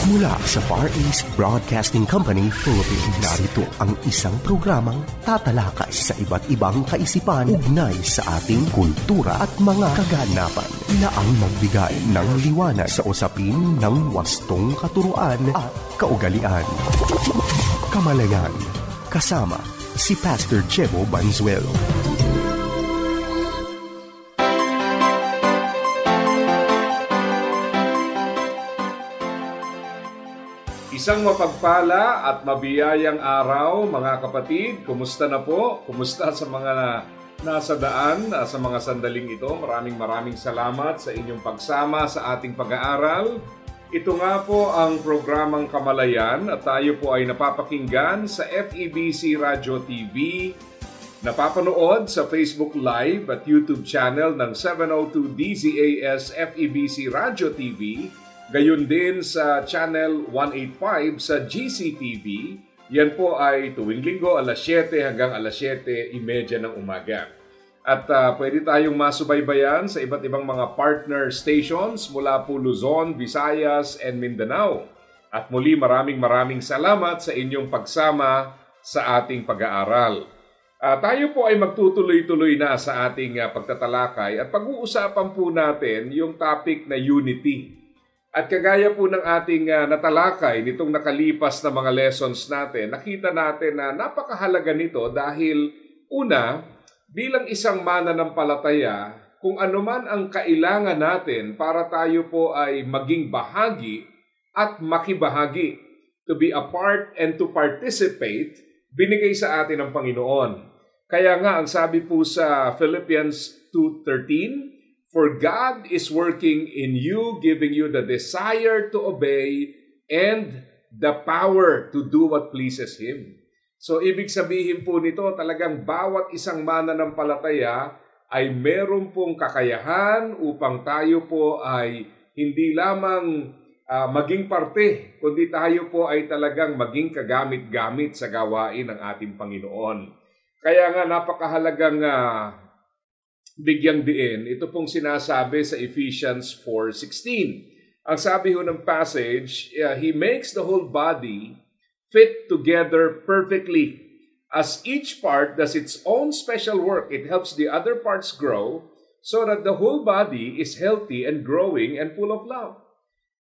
Mula sa Far East Broadcasting Company, Philippines, narito ang isang programang tatalakay sa iba't ibang kaisipan ugnay sa ating kultura at mga kaganapan na ang magbigay ng liwanag sa usapin ng wastong katuruan at kaugalian. Kamalayan, kasama si Pastor Jebo Banzuelo. Isang mapagpala at mabiyayang araw, mga kapatid. Kumusta na po? Kumusta sa mga nasa daan sa mga sandaling ito? Maraming salamat sa inyong pagsama sa ating pag-aaral. Ito nga po ang programang Kamalayan at tayo po ay napapakinggan sa FEBC Radio TV, napapanood sa Facebook Live at YouTube channel ng 702 DZAS FEBC Radio TV, gayon din sa Channel 185 sa GCTV. Yan po ay tuwing linggo alas 7 hanggang alas 7:30 ng umaga. At pwede tayong masubaybayan sa iba't ibang mga partner stations mula po Luzon, Visayas, and Mindanao. At muli maraming salamat sa inyong pagsama sa ating pag-aaral. Tayo po ay magtutuloy-tuloy na sa ating pagtatalakay at pag-uusapan po natin yung topic na unity. At kagaya po ng ating natalakay nitong nakalipas na mga lessons natin, nakita natin na napakahalaga nito dahil una, bilang isang mananampalataya, kung anuman ang kailangan natin para tayo po ay maging bahagi at makibahagi, to be a part and to participate, binigay sa atin ng Panginoon. Kaya nga, ang sabi po sa Philippians 2:13, "For God is working in you, giving you the desire to obey and the power to do what pleases Him." So, ibig sabihin po nito, talagang bawat isang mananampalataya ay meron pong kakayahan upang tayo po ay hindi lamang maging parte, kundi tayo po ay talagang maging kagamit-gamit sa gawain ng ating Panginoon. Kaya nga napakahalagang bigyang diin, ito pong sinasabi sa Ephesians 4:16. Ang sabi ho ng passage, He makes the whole body fit together perfectly. As each part does its own special work, it helps the other parts grow so that the whole body is healthy and growing and full of love.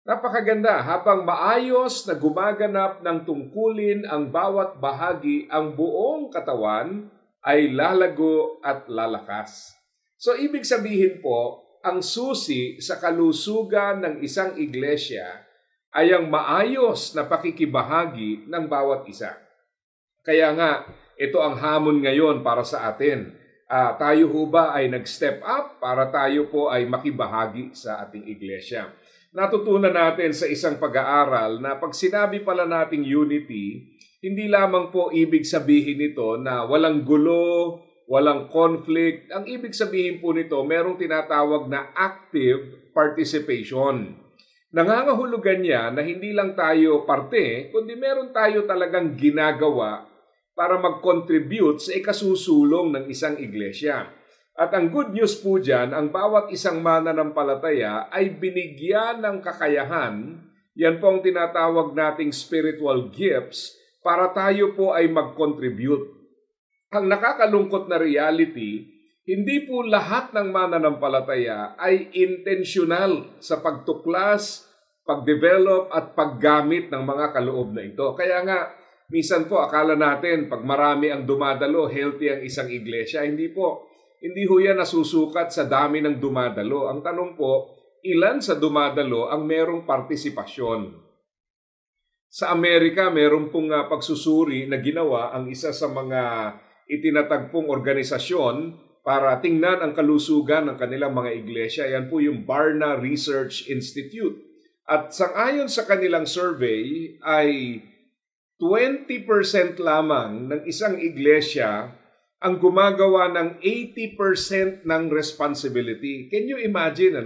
Napakaganda, habang maayos na gumaganap ng tungkulin ang bawat bahagi, ang buong katawan ay lalago at lalakas. So, ibig sabihin po, ang susi sa kalusugan ng isang iglesia ay ang maayos na pakikibahagi ng bawat isa. Kaya nga, ito ang hamon ngayon para sa atin. Tayo ho ba ay nag-step up para tayo po ay makibahagi sa ating iglesia? Natutunan natin sa isang pag-aaral na pag sinabi pala nating unity, hindi lamang po ibig sabihin nito na walang gulo, walang conflict. Ang ibig sabihin po nito, merong tinatawag na active participation. Nangangahulugan niya na hindi lang tayo parte, kundi meron tayo talagang ginagawa para mag-contribute sa ikasusulong ng isang iglesia. At ang good news po dyan, ang bawat isang mananampalataya ay binigyan ng kakayahan, yan po ang tinatawag nating spiritual gifts, para tayo po ay mag-contribute. Ang nakakalungkot na reality, hindi po lahat ng mananampalataya ay intentional sa pagtuklas, pagdevelop at paggamit ng mga kaloob na ito. Kaya nga, minsan po akala natin pag marami ang dumadalo, healthy ang isang iglesia. Hindi po. Hindi ho yan nasusukat sa dami ng dumadalo. Ang tanong po, ilan sa dumadalo ang merong partisipasyon? Sa Amerika, meron pong pagsusuri na ginawa ang isa sa mga itinatagpong organisasyon para tingnan ang kalusugan ng kanilang mga iglesia. Yan po yung Barna Research Institute. At sangayon sa kanilang survey ay 20% lamang ng isang iglesia ang gumagawa ng 80% ng responsibility. Can you imagine,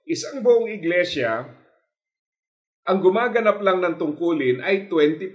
Isang buong iglesia, ang gumaganap lang ng tungkulin ay 20%.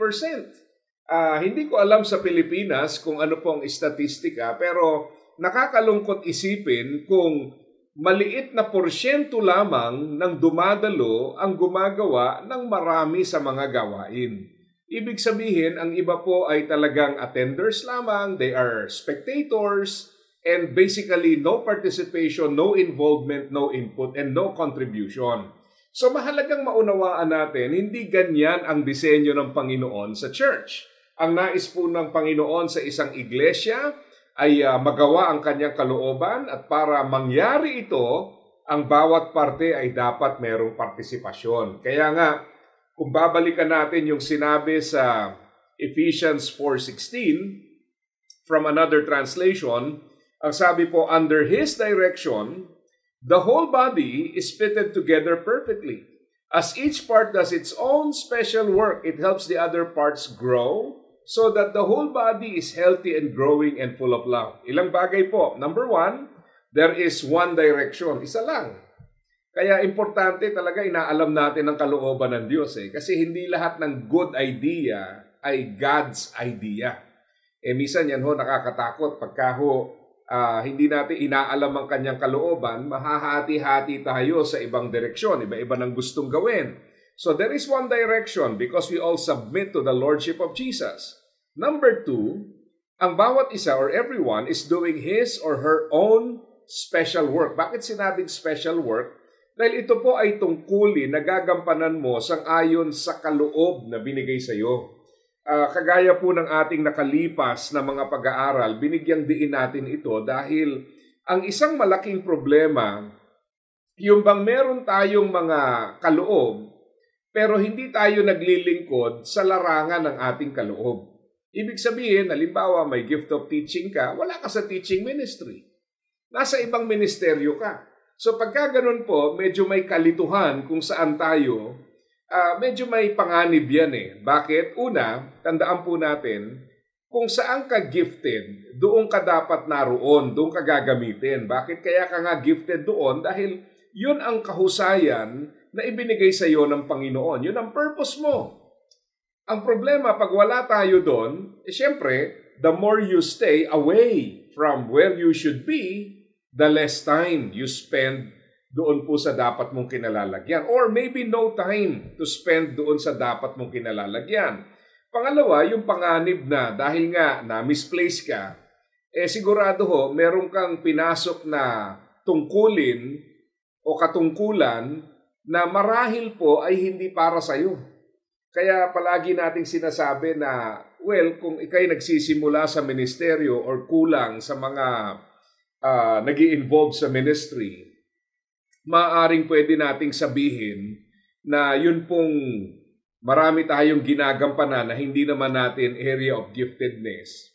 Hindi ko alam sa Pilipinas kung ano pong statistika, pero nakakalungkot isipin kung maliit na porsyento lamang ng dumadalo ang gumagawa ng marami sa mga gawain. Ibig sabihin, ang iba po ay talagang attenders lamang, they are spectators, and basically no participation, no involvement, no input, and no contribution. So mahalagang maunawaan natin, hindi ganyan ang disenyo ng Panginoon sa church. Ang nais po ng Panginoon sa isang iglesia ay magawa ang kanyang kalooban, at para mangyari ito, ang bawat parte ay dapat merong partisipasyon. Kaya nga, kung babalikan natin yung sinabi sa Ephesians 4:16 from another translation, ang sabi po, under His direction, the whole body is fitted together perfectly. As each part does its own special work, it helps the other parts grow so that the whole body is healthy and growing and full of love. Ilang bagay po. Number 1, there is one direction. Isa lang. Kaya importante talaga inaalam natin ang kalooban ng Diyos. Kasi hindi lahat ng good idea ay God's idea. Minsan yan nakakatakot pagka hindi natin inaalam ang kanyang kalooban, mahahati-hati tayo sa ibang direksyon, iba-iba ng gustong gawin. So there is one direction because we all submit to the Lordship of Jesus. Number 2, ang bawat isa or everyone is doing his or her own special work. Bakit sinabing special work? Dahil ito po ay tungkulin na gagampanan mo sang-ayon sa kaloob na binigay sa iyo. Kagaya po ng ating nakalipas na mga pag-aaral, binigyang diin natin ito dahil ang isang malaking problema, yung bang meron tayong mga kaloob, pero hindi tayo naglilingkod sa larangan ng ating kaloob. Ibig sabihin, halimbawa may gift of teaching ka, wala ka sa teaching ministry. Nasa ibang ministeryo ka. So pagka ganun po, medyo may kalituhan kung saan tayo, medyo may panganib yan Bakit? Una, tandaan po natin, kung saan ka gifted, doon ka dapat naroon, doon ka gagamitin. Bakit kaya ka nga gifted doon? Dahil yun ang kahusayan na ibinigay sa iyo ng Panginoon. Yun ang purpose mo. Ang problema, pag wala tayo doon, syempre, the more you stay away from where you should be, the less time you spend doon po sa dapat mong kinalalagyan. Or maybe no time to spend doon sa dapat mong kinalalagyan. Pangalawa, yung panganib na dahil nga na-misplace ka, sigurado meron kang pinasok na tungkulin o katungkulan na marahil po ay hindi para sa'yo. Kaya palagi nating sinasabi na, kung ikay nagsisimula sa ministeryo or kulang sa mga nag-i-involve sa ministry, maaaring pwede nating sabihin na yun pong marami tayong ginagampanan na hindi naman natin area of giftedness.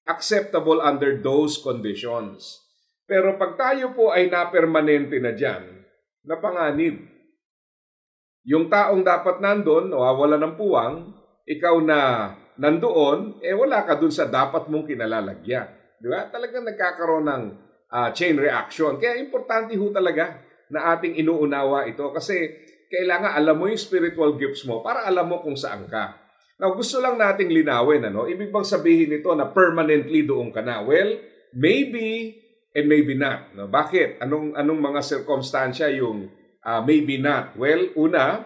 Acceptable under those conditions. Pero pag tayo po ay napermanente na dyan, napanganib. Yung taong dapat nandun, nawawala ng puwang, ikaw na nandoon, wala ka dun sa dapat mong kinalalagyan. Di ba? Talagang nagkakaroon ng chain reaction. Kaya importante talaga na ating inuunawa ito kasi kailangan alam mo yung spiritual gifts mo para alam mo kung saan ka. Now, gusto lang nating linawin, Ibig bang sabihin nito na permanently doon ka na? Well, maybe and maybe not. No? Bakit? Anong mga sirkumstansya yung maybe not? Well, una,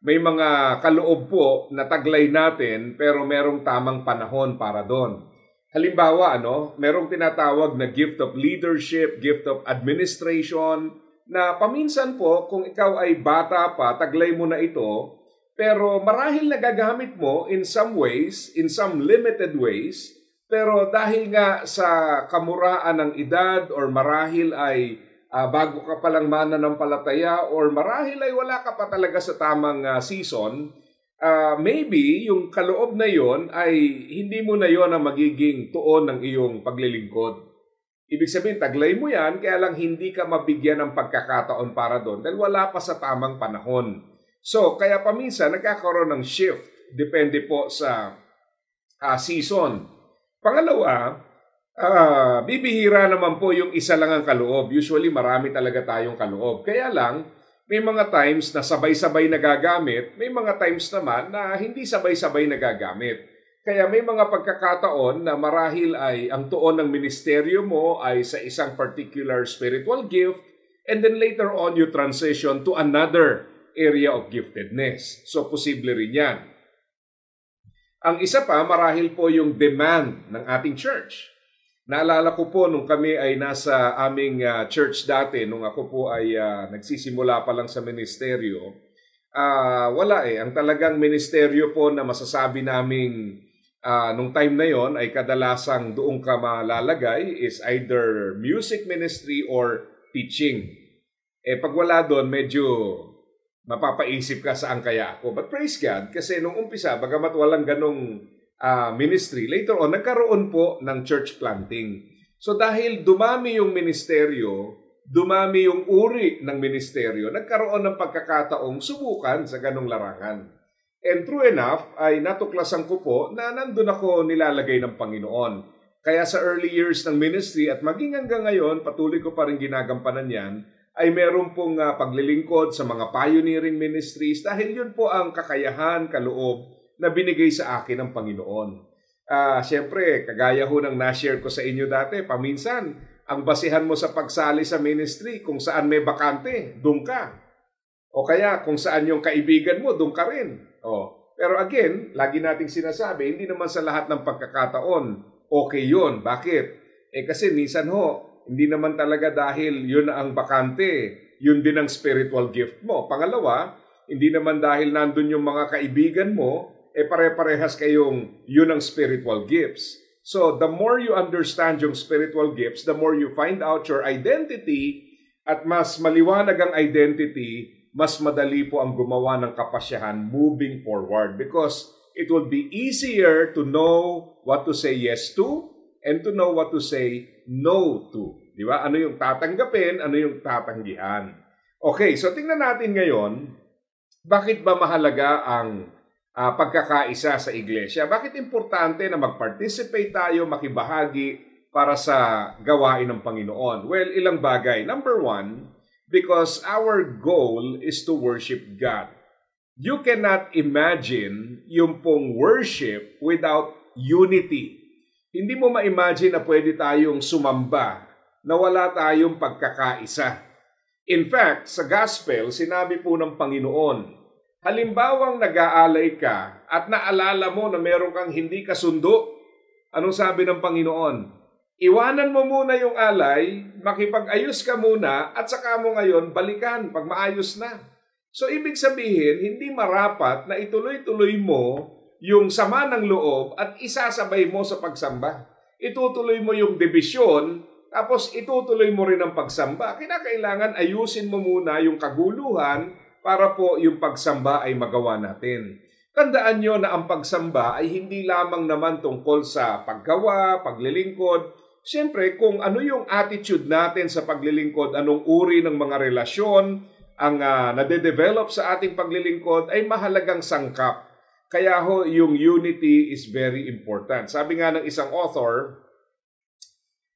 may mga kaloob po na taglay natin pero merong tamang panahon para doon. Halimbawa, merong tinatawag na gift of leadership, gift of administration, na paminsan po, kung ikaw ay bata pa, taglay mo na ito, pero marahil nagagamit mo in some ways, in some limited ways, pero dahil nga sa kamuraan ng edad or marahil ay bago ka palang mananampalataya or marahil ay wala ka pa talaga sa tamang season, maybe yung kaloob na yon ay hindi mo na yon ang magiging tuon ng iyong paglilingkod. Ibig sabihin, taglay mo yan, kaya lang hindi ka mabigyan ng pagkakataon para doon dahil wala pa sa tamang panahon. So, kaya paminsan, nagkakaroon ng shift. Depende po sa season. Pangalawa, bibihira naman po yung isa lang ang kaloob. Usually, marami talaga tayong kaloob. Kaya lang, may mga times na sabay-sabay nagagamit, may mga times naman na hindi sabay-sabay nagagamit. Kaya may mga pagkakataon na marahil ay ang tuon ng ministeryo mo ay sa isang particular spiritual gift, And then later on, you transition to another area of giftedness. So, posible rin yan. Ang isa pa, marahil po yung demand ng ating church. Naalala ko po nung kami ay nasa aming church dati, nung ako po ay nagsisimula pa lang sa ministeryo, wala Ang talagang ministeryo po na masasabi naming nung time na yon ay kadalasang doon ka malalagay is either music ministry or teaching. Pag wala doon, medyo mapapaisip ka saan kaya ako. But praise God, kasi nung umpisa, bagamat walang ganong ministry, later on, nagkaroon po ng church planting. So dahil dumami yung ministeryo, dumami yung uri ng ministeryo, nagkaroon ng pagkakataong subukan sa ganong larangan. And true enough, ay natuklasan ko po na nandun ako nilalagay ng Panginoon. Kaya sa early years ng ministry at maging hanggang ngayon, patuloy ko pa rin ginagampanan yan, ay meron pong paglilingkod sa mga pioneering ministries dahil yun po ang kakayahan, kaloob na binigay sa akin ng Panginoon. Siyempre, kagaya ho ng na-share ko sa inyo dati, paminsan, ang basihan mo sa pagsali sa ministry, kung saan may bakante, doon ka. O kaya, kung saan yung kaibigan mo, doon ka rin. Pero again, lagi nating sinasabi, hindi naman sa lahat ng pagkakataon, okay yun. Bakit? Kasi minsan hindi naman talaga dahil yun ang bakante, yun din ang spiritual gift mo. Pangalawa, hindi naman dahil nandun yung mga kaibigan mo, pare-parehas kayong yun ang spiritual gifts. So, the more you understand yung spiritual gifts, the more you find out your identity, at mas maliwanag ang identity, mas madali po ang gumawa ng kapasyahan moving forward because it will be easier to know what to say yes to and to know what to say no to. Di ba? Ano yung tatanggapin, ano yung tatanggihan. Okay, so tingnan natin ngayon, bakit ba mahalaga ang pagkakaisa sa iglesia? Bakit importante na mag-participate tayo, makibahagi para sa gawain ng Panginoon? Well, ilang bagay. Number one, because our goal is to worship God. You cannot imagine yung pong worship without unity. Hindi mo ma-imagine na pwede tayong sumamba na wala tayong pagkakaisa. In fact, sa gospel, sinabi po ng Panginoon, halimbawang nag-aalay ka at naalala mo na meron kang hindi kasundo, anong sabi ng Panginoon? Iwanan mo muna yung alay, makipag-ayos ka muna, at saka mo ngayon balikan pag maayos na. So, ibig sabihin, hindi marapat na ituloy-tuloy mo yung sama ng loob at isasabay mo sa pagsamba. Itutuloy mo yung dibisyon, tapos itutuloy mo rin ang pagsamba. Kinakailangan ayusin mo muna yung kaguluhan para po yung pagsamba ay magawa natin. Tandaan nyo na ang pagsamba ay hindi lamang naman tungkol sa paggawa, paglilingkod. Siyempre, kung ano yung attitude natin sa paglilingkod, anong uri ng mga relasyon ang nade-develop sa ating paglilingkod ay mahalagang sangkap. Kaya yung unity is very important. Sabi nga ng isang author,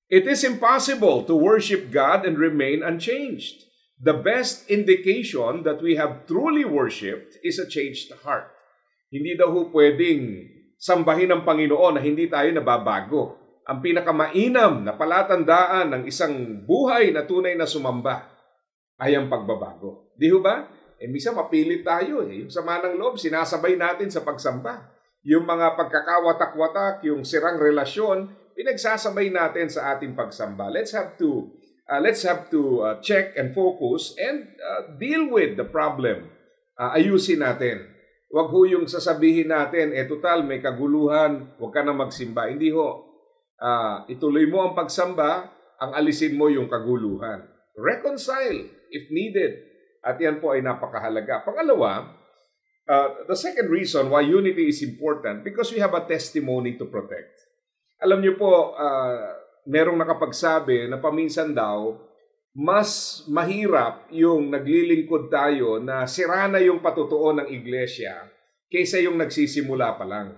it is impossible to worship God and remain unchanged. The best indication that we have truly worshipped is a changed heart. Hindi daw pwedeng sambahin ng Panginoon na hindi tayo nababago. Ang pinakamainam na palatandaan ng isang buhay na tunay na sumamba ay ang pagbabago. Di ba? Minsan mapilit tayo. Yung sama ng loob, sinasabay natin sa pagsamba. Yung mga pagkakawatak-watak, yung sirang relasyon, pinagsasabay natin sa ating pagsamba. Let's have to check and focus and deal with the problem. Ayusin natin. Huwag yung sasabihin natin, total, may kaguluhan, huwag ka na magsimba. Hindi ituloy mo ang pagsamba, ang alisin mo yung kaguluhan. Reconcile if needed. At yan po ay napakahalaga. Pangalawa, the second reason why unity is important, because we have a testimony to protect. Alam niyo po, merong nakapagsabi na paminsan daw, mas mahirap yung naglilingkod tayo na sira na yung patutuo ng iglesia kaysa yung nagsisimula pa lang.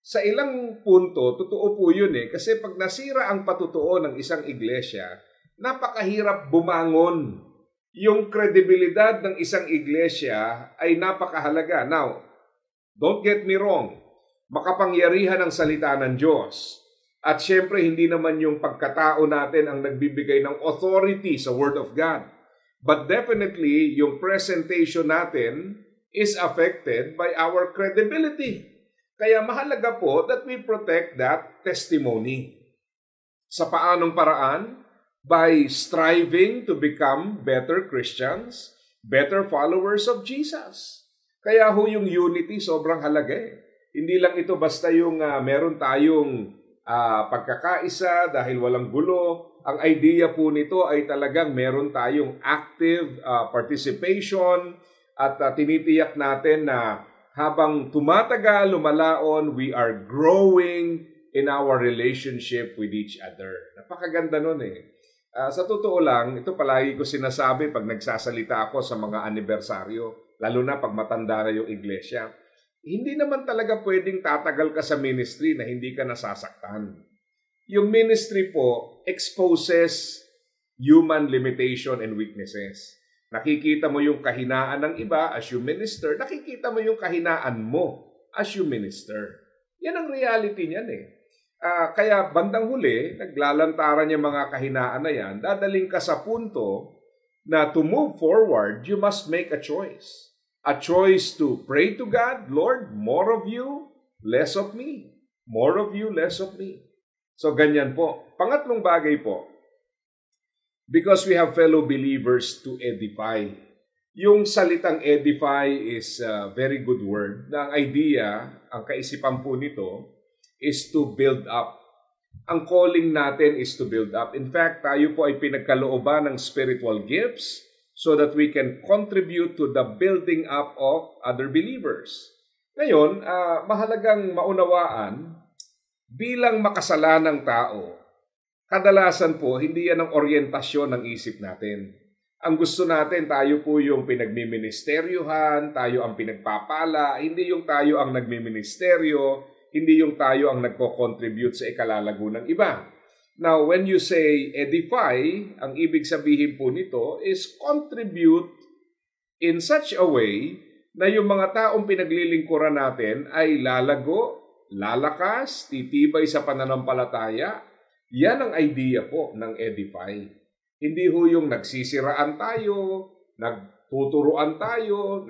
Sa ilang punto, totoo po yun kasi pag nasira ang patutuo ng isang iglesia, napakahirap bumangon. Yung kredibilidad ng isang iglesia ay napakahalaga. Now, don't get me wrong, makapangyarihan ang salita ng Diyos. At syempre, hindi naman yung pagkatao natin ang nagbibigay ng authority sa Word of God. But definitely, yung presentation natin is affected by our credibility. Kaya mahalaga po that we protect that testimony. Sa paanong paraan? By striving to become better Christians, better followers of Jesus. Kaya ho yung unity sobrang halaga eh. Hindi lang ito basta yung meron tayong pagkakaisa dahil walang gulo. Ang idea po nito ay talagang meron tayong active participation at tinitiyak natin na habang tumatagal, lumalaon, we are growing in our relationship with each other. Napakaganda nun eh. Sa totoo lang, ito palagi ko sinasabi pag nagsasalita ako sa mga anibersaryo, lalo na pag matanda na yung iglesia. Hindi naman talaga pwedeng tatagal ka sa ministry na hindi ka nasasaktan. Yung ministry po exposes human limitation and weaknesses. Nakikita mo yung kahinaan ng iba as you minister, nakikita mo yung kahinaan mo as you minister. Yan ang reality niyan eh. Kaya bandang huli, naglalantaran yung mga kahinaan na yan, dadaling ka sa punto na to move forward, you must make a choice. A choice to pray to God, Lord, more of you, less of me. More of you, less of me. So ganyan po. Pangatlong bagay po, because we have fellow believers to edify. Yung salitang edify is a very good word. Na ang idea, ang kaisipan po nito, is to build up. Ang calling natin is to build up. In fact, tayo po ay pinagkalooban ng spiritual gifts so that we can contribute to the building up of other believers. Ngayon, mahalagang maunawaan, bilang makasalanang tao, kadalasan po, hindi yan ang oryentasyon ng isip natin. Ang gusto natin, tayo po yung pinagmiministeryohan, tayo ang pinagpapala, hindi yung tayo ang nagmiministeryo, hindi yung tayo ang nagko-contribute sa ikalalago ng iba. Now, when you say edify, ang ibig sabihin po nito is contribute in such a way na yung mga taong pinaglilingkuran natin ay lalago, lalakas, titibay sa pananampalataya. Yan ang idea po ng edify. Hindi ho yung nagsisiraan tayo, nagtuturuan tayo,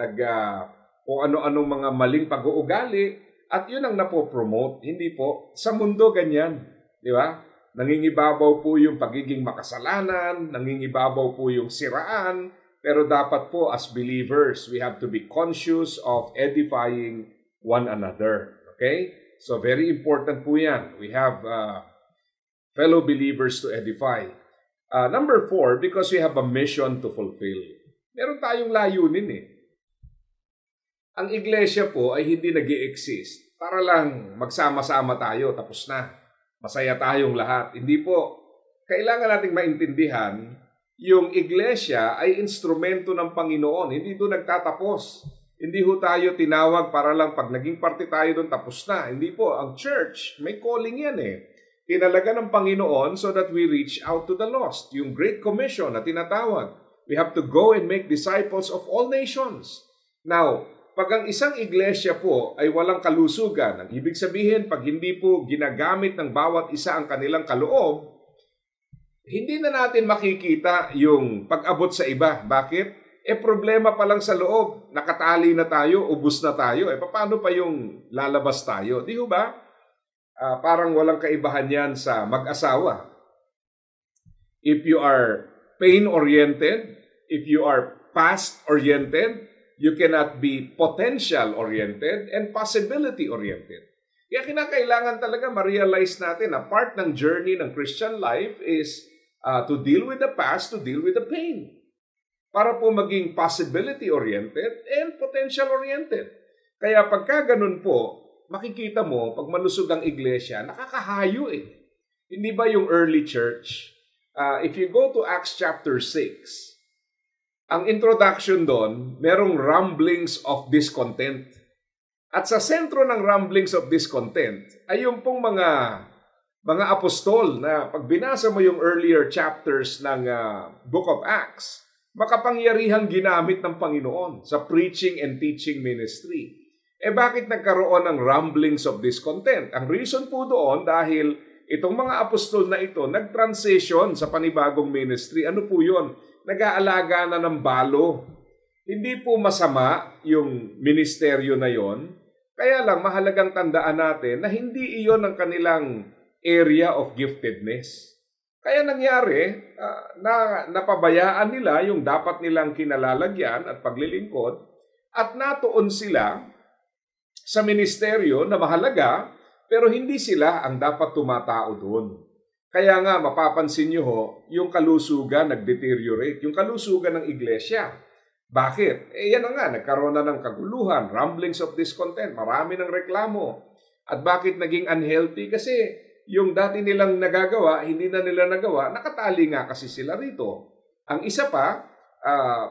kung ano-anong mga maling pag-uugali, at yun ang napopromote. Hindi po. Sa mundo ganyan. Di ba? Nangingibabaw po yung pagiging makasalanan, nangingibabaw po yung siraan, pero dapat po as believers, we have to be conscious of edifying one another. Okay? So very important po yan. We have fellow believers to edify. Number 4, because we have a mission to fulfill. Meron tayong layunin eh. Ang iglesia po ay hindi nag-i-exist para lang magsama-sama tayo, tapos na. Masaya tayong lahat. Hindi po. Kailangan nating maintindihan, yung iglesia ay instrumento ng Panginoon. Hindi doon nagtatapos. Hindi ho tayo tinawag para lang pag naging parte tayo doon, tapos na. Hindi po. Ang church, may calling yan eh. Tinalaga ng Panginoon so that we reach out to the lost. Yung Great Commission na tinatawag. We have to go and make disciples of all nations. Now, pag ang isang iglesia po ay walang kalusugan, ang ibig sabihin, pag hindi po ginagamit ng bawat isa ang kanilang kaloob, hindi na natin makikita yung pag-abot sa iba. Bakit? Problema pa lang sa loob. Nakatali na tayo, ubus na tayo. Paano pa yung lalabas tayo? Di ho ba? Parang walang kaibahan yan sa mag-asawa. If you are pain-oriented, if you are past-oriented, you cannot be potential-oriented and possibility-oriented. Kaya kinakailangan talaga ma-realize natin na part ng journey ng Christian life is to deal with the past, to deal with the pain. Para po maging possibility-oriented and potential-oriented. Kaya pagka ganun po, makikita mo, pag malusog ang iglesia, nakakahayo eh. Hindi ba yung early church? If you go to Acts chapter 6, ang introduction doon, merong rumblings of discontent. At sa sentro ng rumblings of discontent ay yung pong mga apostol na pag binasa mo yung earlier chapters ng Book of Acts, makapangyarihang ginamit ng Panginoon sa preaching and teaching ministry. Bakit nagkaroon ng rumblings of discontent? Ang reason po doon dahil itong mga apostol na ito nag-transition sa panibagong ministry. Ano po yun? nag-aalaga na ng balo. Hindi po masama yung ministeryo na yon. Kaya lang mahalagang tandaan natin na hindi iyon ang kanilang area of giftedness. Kaya nangyari na napabayaan nila yung dapat nilang kinalalagyan at paglilingkod at natuon sila sa ministeryo na mahalaga pero hindi sila ang dapat tumatao doon. Kaya nga mapapansin nyo yung kalusugan nag-deteriorate, yung kalusugan ng iglesia. Bakit? Yan na nga, nagkaroon na ng kaguluhan, rumblings of discontent, marami ng reklamo. At bakit naging unhealthy? Kasi yung dati nilang nagagawa, hindi na nila nagawa, nakatali nga kasi sila rito. Ang isa pa,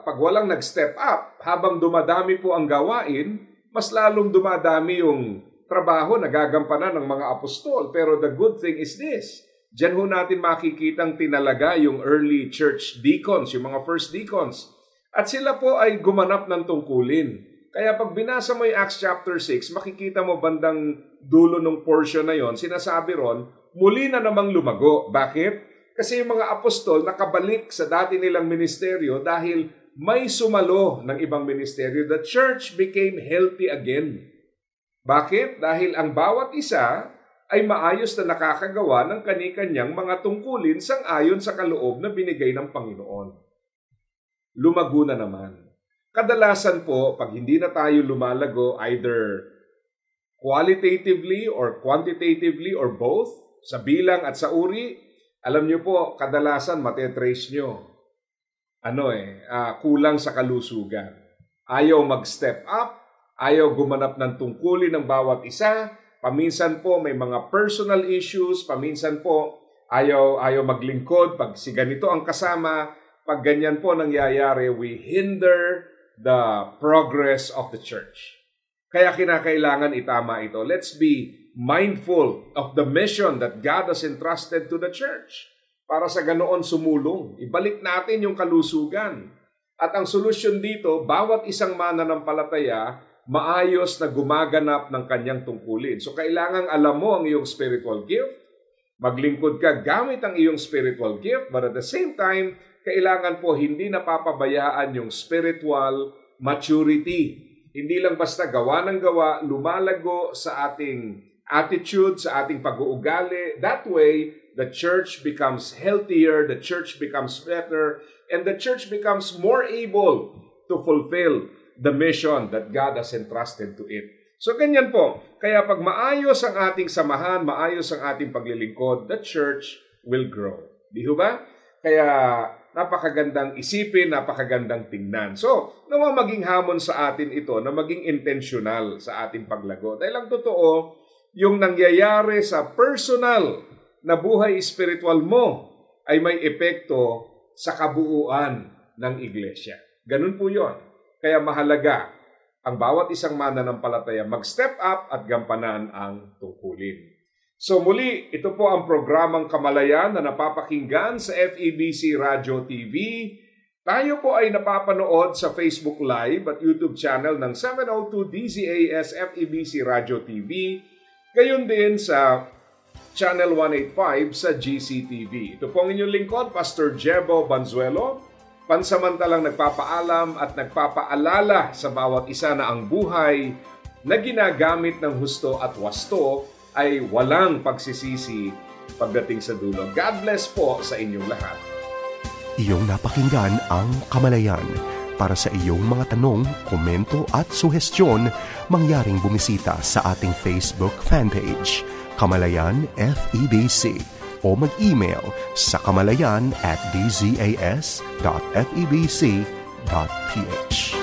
pag walang nag-step up, habang dumadami po ang gawain, mas lalong dumadami yung trabaho na gagampanan ng mga apostol. Pero the good thing is this, diyan ho natin makikitang tinalaga yung early church deacons, yung mga first deacons. At sila po ay gumanap ng tungkulin. Kaya pag binasa mo yung Acts chapter 6, makikita mo bandang dulo ng portion na yon, sinasabi ron, muli na namang lumago. Bakit? Kasi yung mga apostol nakabalik sa dati nilang ministeryo dahil may sumalo ng ibang ministeryo. The church became healthy again. Bakit? Dahil ang bawat isa ay maayos na nakakagawa ng kani-kanyang mga tungkulin sang-ayon sa kaloob na binigay ng Panginoon. Lumago na naman. Kadalasan po, pag hindi na tayo lumalago, either qualitatively or quantitatively or both, sa bilang at sa uri, alam nyo po, kadalasan matetrace nyo. Kulang sa kalusugan. Ayaw mag-step up, ayaw gumanap ng tungkulin ng bawat isa, paminsan po may mga personal issues, paminsan po ayaw maglingkod, pag si ganito ang kasama, pag ganyan po nangyayari, we hinder the progress of the church. Kaya kinakailangan itama ito. Let's be mindful of the mission that God has entrusted to the church. Para sa ganoon sumulong, ibalik natin yung kalusugan. At ang solusyon dito, bawat isang mananampalataya, maayos na gumaganap ng kanyang tungkulin. So kailangan alam mo ang iyong spiritual gift, maglingkod ka gamit ang iyong spiritual gift, but at the same time, kailangan po hindi napapabayaan yung spiritual maturity. Hindi lang basta gawa ng gawa, lumalago sa ating attitude, sa ating pag-uugali. That way, the church becomes healthier, the church becomes better, and the church becomes more able to fulfill the mission that God has entrusted to it. So ganyan po. Kaya pag maayos ang ating samahan, maayos ang ating paglilingkod, the church will grow. Di ba? Kaya napakagandang isipin, napakagandang tingnan. So, nawa maging hamon sa atin ito na maging intentional sa ating paglago. Dahil ang totoo, yung nangyayari sa personal na buhay spiritual mo ay may epekto sa kabuuan ng iglesia. Ganun po yon. Kaya mahalaga ang bawat isang mananampalataya mag-step up at gampanan ang tungkulin. So muli, ito po ang programang Kamalayan na napapakinggan sa FEBC Radio TV. Tayo po ay napapanood sa Facebook Live at YouTube channel ng 702 DZAS FEBC Radio TV. Gayon din sa Channel 185 sa GCTV. Ito po ang inyong lingkod, Pastor Jebo Banzuelo. Pansamantalang nagpapaalam at nagpapaalala sa bawat isa na ang buhay na ginagamit ng husto at wasto ay walang pagsisisi pagdating sa dulo. God bless po sa inyong lahat. Iyong napakinggan ang Kamalayan. Para sa iyong mga tanong, komento at suhestyon, mangyaring bumisita sa ating Facebook fanpage, Kamalayan FEBC, o mag-email sa kamalayan@dzas.febc.ph.